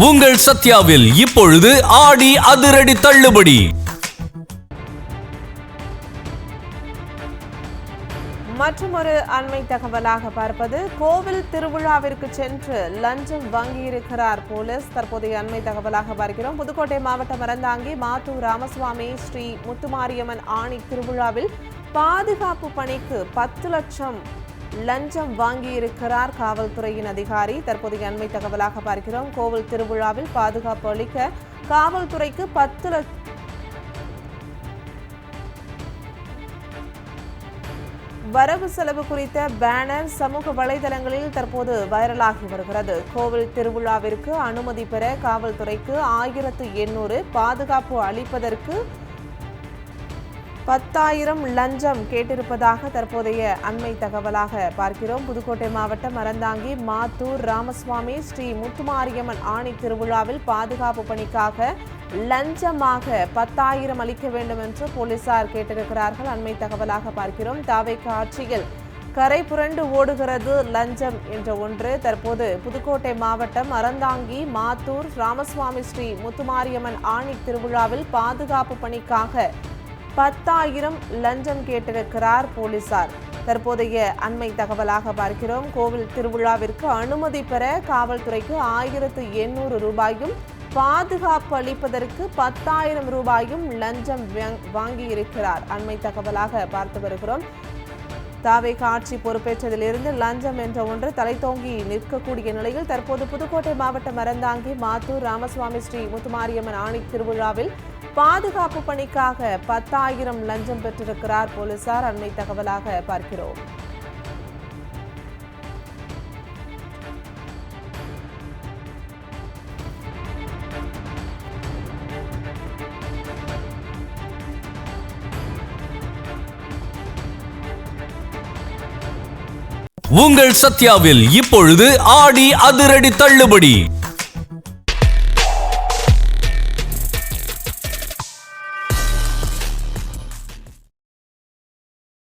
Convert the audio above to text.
உங்கள் சத்யாவில் இப்பொழுது ஆடி அதிரடி தள்ளுபடி. மற்றொரு அண்மை தகவலாக பார்ப்பது, கோவில் திருவிழாவிற்கு சென்று லஞ்சம் வாங்கியிருக்கிறார் போலீஸ். தற்போதைய அண்மை தகவலாக பார்க்கிறோம். புதுக்கோட்டை மாவட்டம் அறந்தாங்கி மாத்தூர் ராமசுவாமி ஸ்ரீ முத்துமாரியம்மன் ஆணி திருவிழாவில் பாதுகாப்பு பணிக்கு 10 லட்சம் லஞ்சம் வாங்கியிருக்கிறார் காவல்துறையின் அதிகாரி. தற்போதைய அண்மை தகவலாக பார்க்கிறோம். கோவில் திருவிழாவில் பாதுகாப்பு அளிக்க காவல்துறைக்கு 10 லட்சம் வரவு செலவு குறித்த பேனர் சமூக வலைதளங்களில் தற்போது வைரலாகி வருகிறது. கோவில் திருவிழாவிற்கு அனுமதி பெற காவல்துறைக்கு 1800, பாதுகாப்பு அளிப்பதற்கு 10,000 லஞ்சம் கேட்டிருப்பதாக தற்போதைய அண்மை தகவலாக பார்க்கிறோம். புதுக்கோட்டை மாவட்டம் அறந்தாங்கி மாத்தூர் ராமசுவாமி ஸ்ரீ முத்துமாரியம்மன் ஆணி திருவிழாவில் பாதுகாப்பு பணிக்காக லஞ்சமாக 10,000 அளிக்க வேண்டும் என்று போலீசார் கேட்டிருக்கிறார்கள். அண்மை தகவலாக பார்க்கிறோம். தாவேக ஆட்சியில் கரை புரண்டு ஓடுகிறது லஞ்சம் என்ற ஒன்று. தற்போது புதுக்கோட்டை மாவட்டம் அறந்தாங்கி மாத்தூர் ராமசுவாமி ஸ்ரீ முத்துமாரியம்மன் ஆணி திருவிழாவில் பாதுகாப்பு பணிக்காக 10,000 லஞ்சம் கேட்டிருக்கிறார் போலீசார். தற்போதைய அண்மை தகவலாக பார்க்கிறோம். கோவில் திருவிழாவிற்கு அனுமதி பெற காவல்துறைக்கு 1800 ரூபாயும், பாதுகாப்பு அளிப்பதற்கு 10,000 ரூபாயும் லஞ்சம் வாங்கியிருக்கிறார். அண்மை தகவலாக பார்த்து வருகிறோம். தாவேக ஆட்சி பொறுப்பேற்றதிலிருந்து லஞ்சம் என்ற ஒன்று தலைத்தோங்கி நிற்கக்கூடிய நிலையில் தற்போது புதுக்கோட்டை மாவட்டம் அறந்தாங்கி மாத்தூர் ராமசுவாமி ஸ்ரீ முத்துமாரியம்மன் ஆணி திருவிழாவில் பாதுகாப்பு பணிக்காக 10,000 லஞ்சம் பெற்றிருக்கிறார் போலீசார். அண்மை தகவலாக பார்க்கிறோம். உங்கள் சத்யாவில் இப்பொழுது ஆடி அதிரடி தள்ளுபடி.